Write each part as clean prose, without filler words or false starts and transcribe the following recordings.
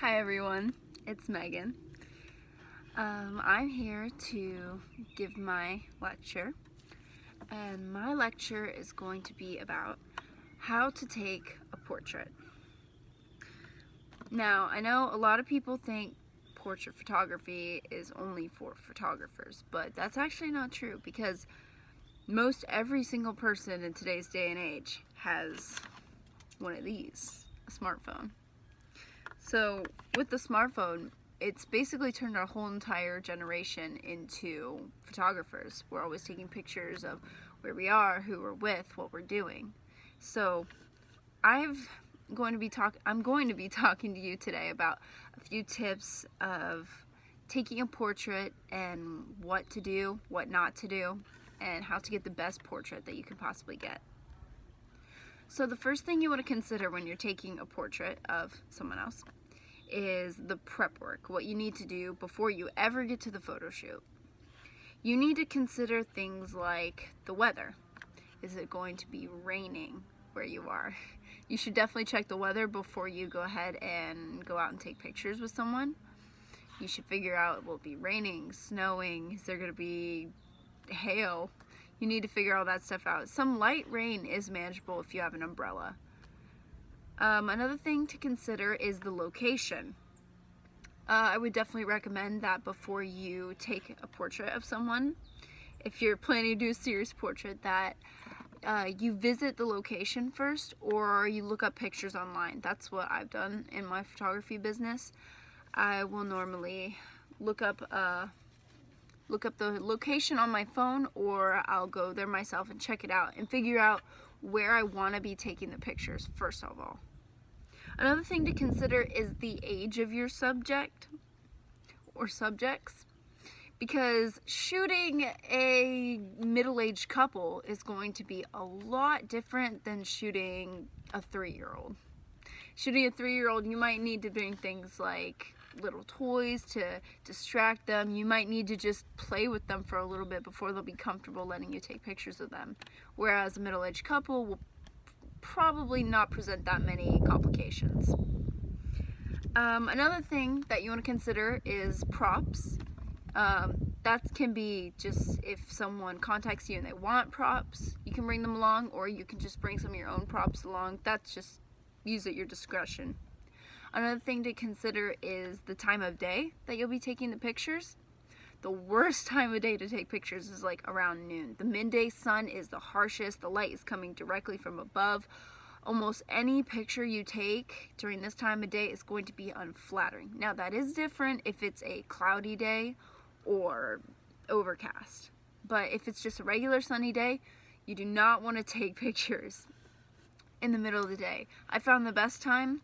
Hi everyone, it's Megan. I'm here to give my lecture, and my lecture is going to be about how to take a portrait. Now, I know a lot of people think portrait photography is only for photographers, but that's actually not true because most every single person in today's day and age has one of these, a smartphone. So with the smartphone, it's basically turned our whole entire generation into photographers. We're always taking pictures of where we are, who we're with, what we're doing. So I'm going to be talking to you today about a few tips of taking a portrait and what to do, what not to do, and how to get the best portrait that you can possibly get. So the first thing you want to consider when you're taking a portrait of someone else is the prep work, what you need to do before you ever get to the photo shoot. You need to consider things like the weather. Is it going to be raining where you are? You should definitely check the weather before you go ahead and go out and take pictures with someone. You should figure out, will it be raining, snowing, is there going to be hail? You need to figure all that stuff out. Some light rain is manageable if you have an umbrella. Another thing to consider is the location. I would definitely recommend that before you take a portrait of someone, if you're planning to do a serious portrait, that you visit the location first, or you look up pictures online. That's what I've done in my photography business. I will normally look up the location on my phone, or I'll go there myself and check it out and figure out where I want to be taking the pictures first of all. Another thing to consider is the age of your subject or subjects, because shooting a middle-aged couple is going to be a lot different than shooting a 3-year-old. Shooting a 3-year-old, you might need to bring things like little toys to distract them. You might need to just play with them for a little bit before they'll be comfortable letting you take pictures of them. Whereas a middle-aged couple will probably not present that many complications. Another thing that you want to consider is props. That can be just if someone contacts you and they want props, you can bring them along, or you can just bring some of your own props along. That's just use at your discretion. Another thing to consider is the time of day that you'll be taking the pictures. The worst time of day to take pictures is like around noon. The midday sun is the harshest. The light is coming directly from above. Almost any picture you take during this time of day is going to be unflattering. Now that is different if it's a cloudy day or overcast. But if it's just a regular sunny day, you do not want to take pictures in the middle of the day. I found the best time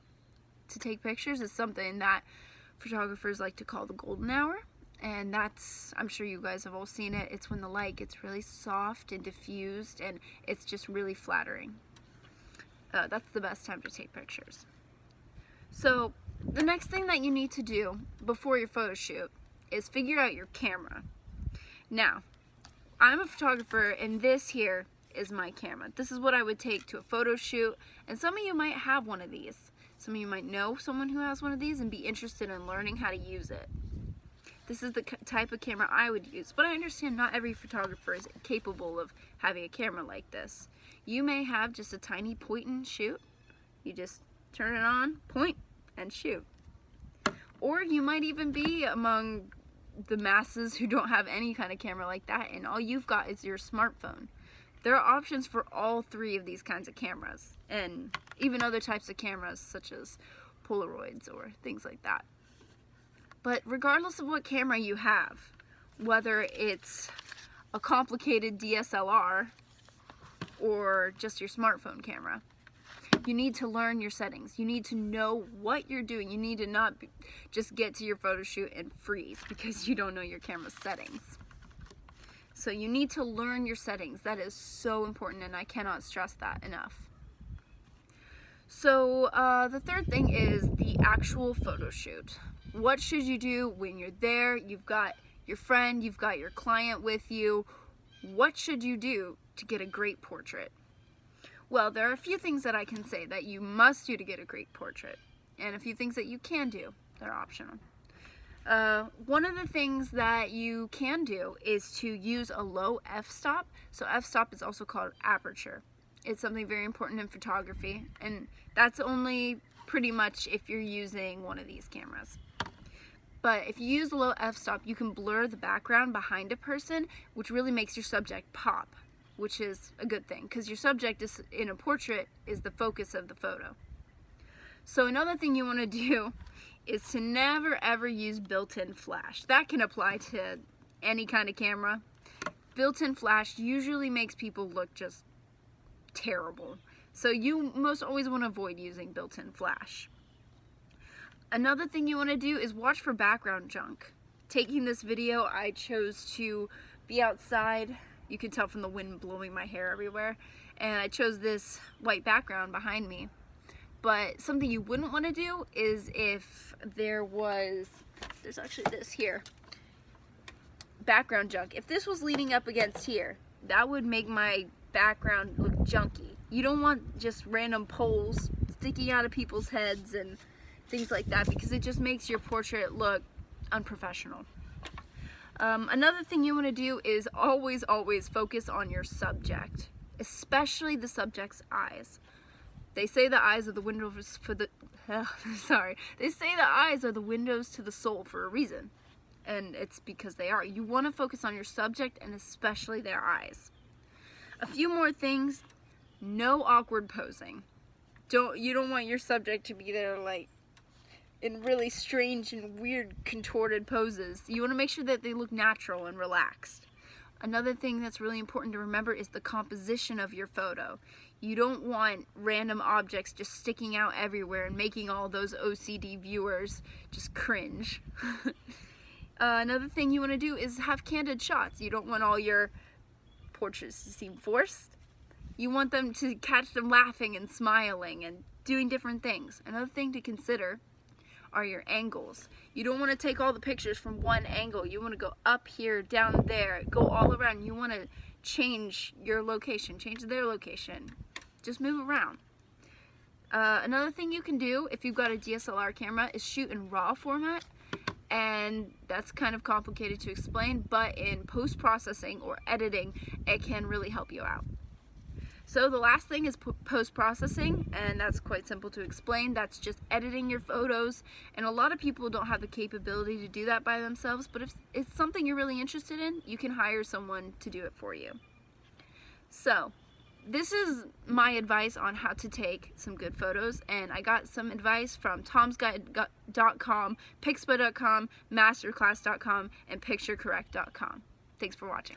to take pictures is something that photographers like to call the golden hour, and that's, I'm sure you guys have all seen it. It's when the light gets really soft and diffused, and it's just really flattering. That's the best time to take pictures. So the next thing that you need to do before your photo shoot is figure out your camera. Now, I'm a photographer, and this here is my camera. This is what I would take to a photo shoot, and some of you might have one of these. Some of you might know someone who has one of these and be interested in learning how to use it. This is the type of camera I would use, but I understand not every photographer is capable of having a camera like this. You may have just a tiny point and shoot. You just turn it on, point, and shoot. Or you might even be among the masses who don't have any kind of camera like that, and all you've got is your smartphone. There are options for all three of these kinds of cameras, and even other types of cameras such as Polaroids or things like that. But regardless of what camera you have, whether it's a complicated DSLR or just your smartphone camera, you need to learn your settings. You need to know what you're doing. You need to not just get to your photo shoot and freeze because you don't know your camera's settings. So you need to learn your settings. That is so important, and I cannot stress that enough. So the third thing is the actual photo shoot. What should you do when you're there? You've got your friend, you've got your client with you. What should you do to get a great portrait? Well, there are a few things that I can say that you must do to get a great portrait, and a few things that you can do. they're optional. One of the things that you can do is to use a low f-stop. So f-stop is also called aperture. It's something very important in photography, and that's only pretty much if you're using one of these cameras. But if you use a low f-stop, you can blur the background behind a person, which really makes your subject pop, which is a good thing, because your subject is, in a portrait, is the focus of the photo. So another thing you want to do is to never ever use built-in flash. That can apply to any kind of camera. Built-in flash usually makes people look just terrible. So you most always want to avoid using built-in flash. Another thing you want to do is watch for background junk. Taking this video, I chose to be outside. You can tell from the wind blowing my hair everywhere. And I chose this white background behind me. But something you wouldn't want to do is if there's actually this here, background junk. If this was leaning up against here, that would make my background look junky. You don't want just random poles sticking out of people's heads and things like that, because it just makes your portrait look unprofessional. Another thing you want to do is always focus on your subject, especially the subject's eyes. They say the eyes are the windows for the They say the eyes are the windows to the soul for a reason. And it's because they are. You want to focus on your subject and especially their eyes. A few more things. No awkward posing. You don't want your subject to be there like in really strange and weird contorted poses. You want to make sure that they look natural and relaxed. Another thing that's really important to remember is the composition of your photo. You don't want random objects just sticking out everywhere and making all those OCD viewers just cringe. Another thing you want to do is have candid shots. You don't want all your portraits to seem forced. You want them to catch them laughing and smiling and doing different things. Another thing to consider are your angles. You don't want to take all the pictures from one angle. You want to go up here, down there, go all around. You want to change your location, change their location. Just move around. Another thing you can do if you've got a DSLR camera is shoot in RAW format, and that's kind of complicated to explain, but in post-processing or editing, it can really help you out. So the last thing is post-processing, and that's quite simple to explain. That's just editing your photos, and a lot of people don't have the capability to do that by themselves, but if it's something you're really interested in, you can hire someone to do it for you. So this is my advice on how to take some good photos, and I got some advice from tomsguide.com, pixpa.com, masterclass.com, and picturecorrect.com. Thanks for watching.